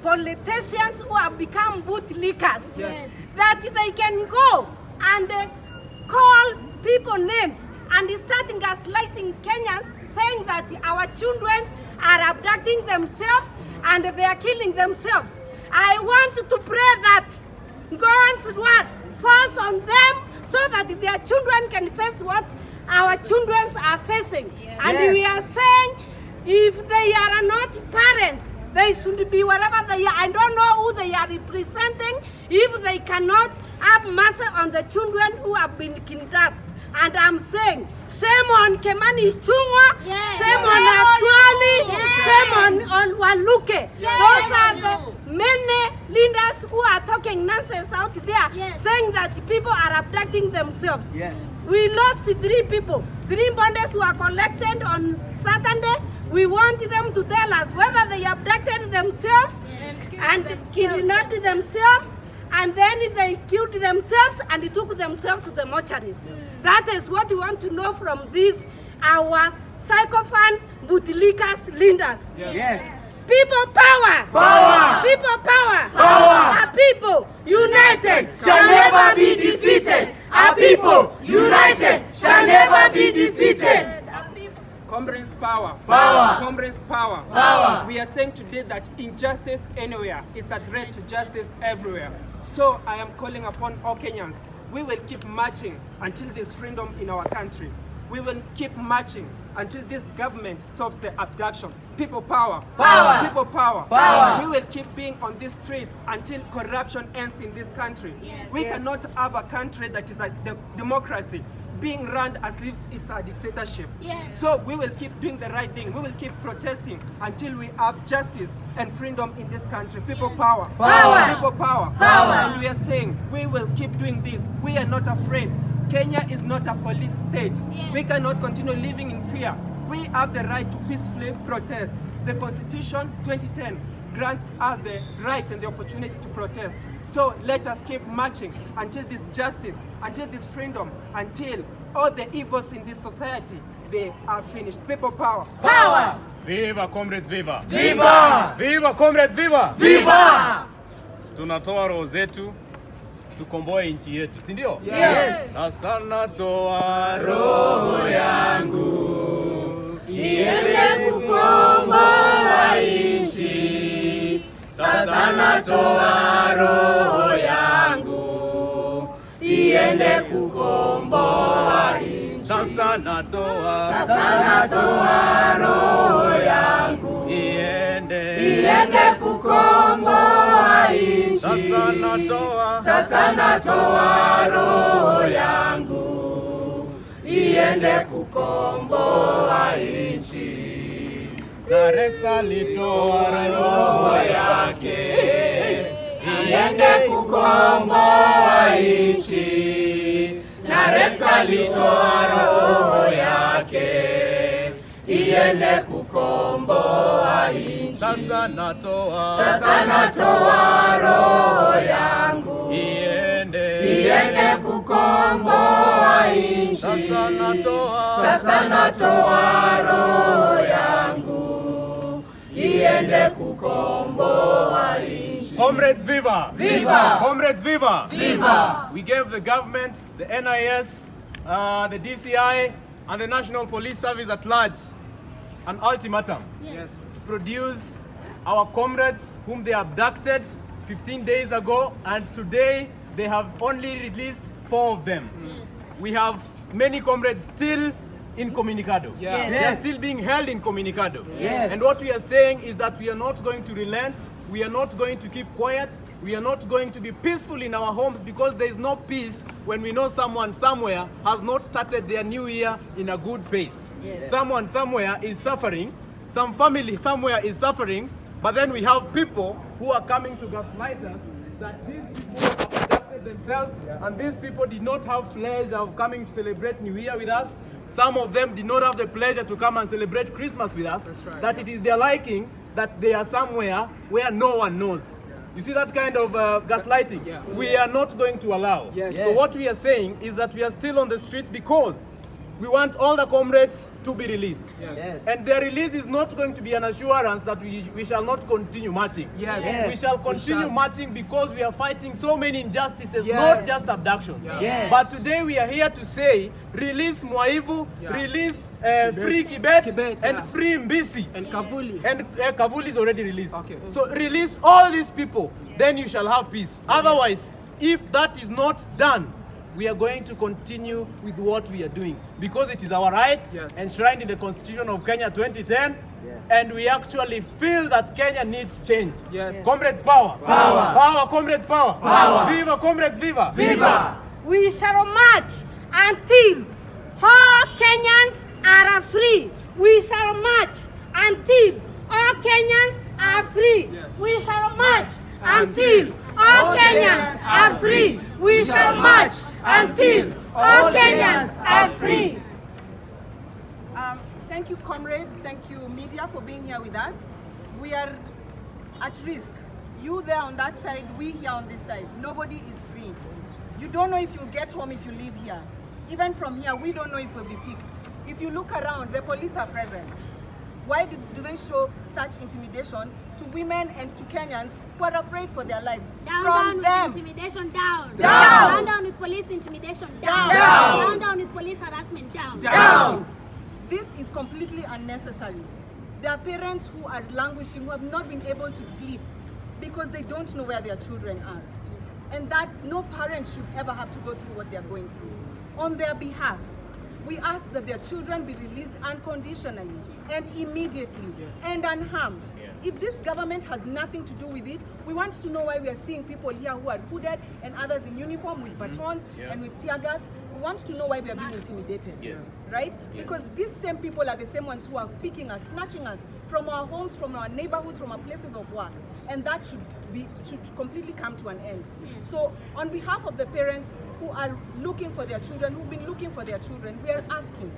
politicians who have become bootlickers, that they can go and call people names and starting gaslighting Kenyans, saying that our children are abducting themselves and they are killing themselves. I want to pray that God's word falls on them so that their children can face what our children are facing. And we are saying, if they are not parents, they should be wherever they are. I don't know who they are representing if they cannot have mercy on the children who have been kidnapped. And I'm saying, shame on Kemani Chungwa, shame on Atuali, shame on Waluke. Those are the many leaders who are talking nonsense out there, saying that people are abducting themselves. We lost 3 people, 3 bodies who are collected on Saturday. We want them to tell us whether they abducted themselves and kidnapped themselves, and then they killed themselves and took themselves to the mortuaries. That is what we want to know from these, our sycophants, bootlickers, leaders. People power! Power! People power! Power! A people united shall never be defeated. A people united shall never be defeated. Comrades power. Power. Comrades power. Power. We are saying today that injustice anywhere is a threat to justice everywhere. So I am calling upon all Kenyans. We will keep marching until there's freedom in our country. We will keep marching until this government stops the abduction. People power. Power. People power. Power. We will keep being on these streets until corruption ends in this country. We cannot have a country that is a democracy being run as if it's a dictatorship. So we will keep doing the right thing. We will keep protesting until we have justice and freedom in this country. People power. Power. People power. Power. And we are saying we will keep doing this. We are not afraid. Kenya is not a police state. We cannot continue living in fear. We have the right to peacefully protest. The Constitution 2010 grants us the right and the opportunity to protest. So let us keep marching until this justice, until this freedom, until all the evils in this society, they are finished. People power. Power. Viva comrades, viva! Viva! Viva comrades, viva! Viva! Tunatoa roho zetu tukomboe nchi yetu, si ndio? Sasa natoa roho yangu iende kukomboa nchi. Sasa natoa roho yangu iende kukomboa nchi. Sasa natoa roho yangu iende kukomboa nchi. Sasa natoa roho yangu iende kukomboa nchi. na Rex alitoa roho yake iende kukomboa nchi. Na Rex alitoa roho yake iende kukomboa nchi. Sasa natoa roho yangu iende kukomboa nchi. Sasa natoa roho yangu iende kukomboa nchi. Comrades, viva! Viva! Comrades, viva! Viva! We gave the government, the NIS, the DCI, and the National Police Service at large an ultimatum to produce our comrades whom they abducted 15 days ago, and today they have only released 4 of them. We have many comrades still in Comunicado. They are still being held in Comunicado. And what we are saying is that we are not going to relent. We are not going to keep quiet. We are not going to be peaceful in our homes, because there is no peace when we know someone somewhere has not started their new year in a good pace. Someone somewhere is suffering. Some family somewhere is suffering. But then we have people who are coming to gaslight us that these people have abducted themselves, and these people did not have pleasure of coming to celebrate New Year with us. Some of them did not have the pleasure to come and celebrate Christmas with us. That it is their liking that they are somewhere where no one knows. You see that kind of gaslighting? We are not going to allow. So what we are saying is that we are still on the street because we want all the comrades to be released. Yes. And their release is not going to be an assurance that we shall not continue marching. Yes. We shall continue marching because we are fighting so many injustices, Yes. not just abductions. Yes. But today we are here to say, release Mwaivu, release free Kibet, and yeah. free Mbisi. And Kavuli. And Kavuli is already released. Okay. So release all these people, then you shall have peace. Otherwise, if that is not done, we are going to continue with what we are doing because it is our right enshrined in the Constitution of Kenya 2010, and we actually feel that Kenya needs change. Yes. Comrades, power! Power! Power, comrades, power! Power! Viva, comrades, viva! Viva! We shall march until all Kenyans are free. We shall march until all Kenyans are free. Yes. We shall march until all Kenyans are free. We shall march until all Kenyans are free. Thank you, comrades. Thank you, media, for being here with us. We are at risk. You there on that side, we here on this side. Nobody is free. You don't know if you'll get home if you leave here. Even from here, we don't know if we'll be picked. If you look around, the police are present. Why do they show such intimidation to women and to Kenyans who are afraid for their lives? Down From them. with intimidation, down. Down. Down with police intimidation, down. Down. Down with police harassment, down. Down. This is completely unnecessary. There are parents who are languishing, who have not been able to sleep because they don't know where their children are. And that no parent should ever have to go through what they are going through. On their behalf, we ask that their children be released unconditionally and immediately and unharmed. If this government has nothing to do with it, we want to know why we are seeing people here who are hooded and others in uniform with batons and with tear gas. We want to know why we are being intimidated, right? Because these same people are the same ones who are picking us, snatching us from our homes, from our neighborhoods, from our places of work. And that should completely come to an end. So on behalf of the parents who are looking for their children, who've been looking for their children, we are asking,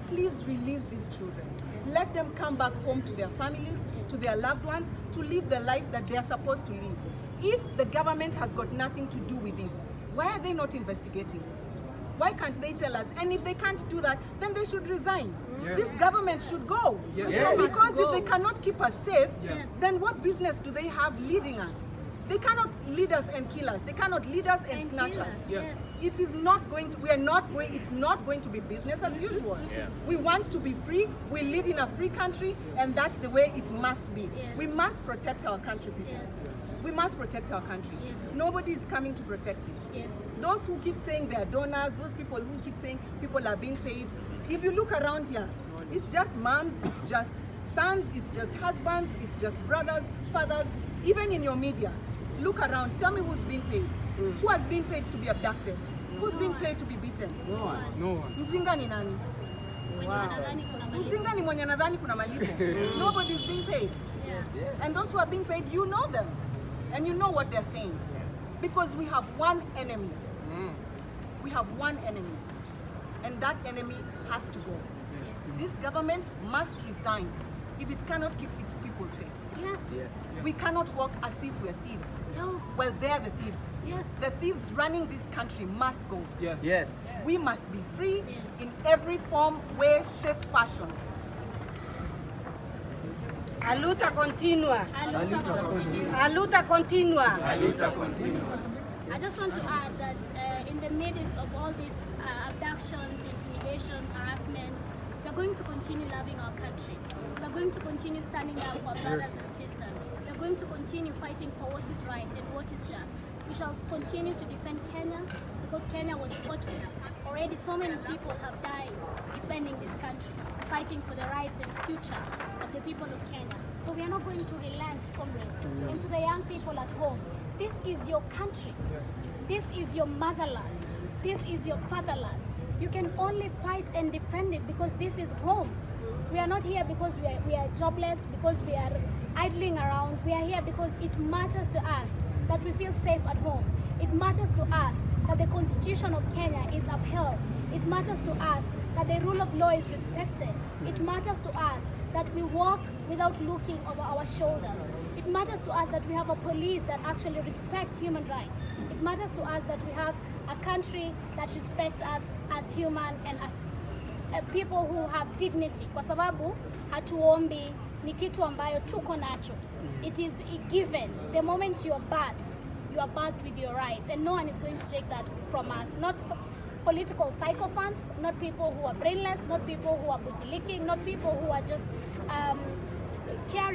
please release these children. Let them come back home to their families, to their loved ones, to live the life that they are supposed to live. If the government has got nothing to do with this, why are they not investigating? Why can't they tell us? And if they can't do that, then they should resign. This government should go. Because if they cannot keep us safe, then what business do they have leading us? They cannot lead us and kill us. They cannot lead us and snatch us. It is not going to, it's not going to be business as usual. We want to be free. We live in a free country, and that's the way it must be. We must protect our country, people. We must protect our country. Nobody is coming to protect it. Those who keep saying they are donors, those people who keep saying people are being paid, if you look around here, it's just moms, it's just sons, it's just husbands, it's just brothers, fathers, even in your media. Look around, tell me who's being paid. Who has been paid to be abducted? Who's being paid to be beaten? No one. Mjinga ni nani? Mjinga ni mwenye nadhani kuna malipo. Nobody's being paid. And those who are being paid, you know them. And you know what they're saying. Because we have one enemy. We have one enemy. And that enemy has to go. This government must resign if it cannot keep its people safe. We cannot walk as if we're thieves. No. Well, they're the thieves. The thieves running this country must go. We must be free in every form, way, shape, fashion. A luta continua. A luta continua. A luta continua. A luta continua. I just want to add that in the midst of all these abductions, intimidations, harassment, we are going to continue loving our country. We are going to continue standing up for our brothers and sisters. We are going to continue fighting for what is right and what is just. We shall continue to defend Kenya because Kenya was fought for. Already so many people have died defending this country, fighting for the rights and future of the people of Kenya. So we are not going to relent, comrades. And to the young people at home, this is your country. This is your motherland. This is your fatherland. You can only fight and defend it because this is home. We are not here because we are jobless, because we are idling around. We are here because it matters to us that we feel safe at home. It matters to us that the Constitution of Kenya is upheld. It matters to us that the rule of law is respected. It matters to us that we walk without looking over our shoulders. It matters to us that we have a police that actually respect human rights. It matters to us that we have a country that respects us as human and people who have dignity, kwa sababu hatuombi, ni kitu ambayo tuko nacho. It is given. The moment you are birthed with your rights, and no one is going to take that from us. Not political sycophants, not people who are brainless, not people who are booty licking, not people who are just caring.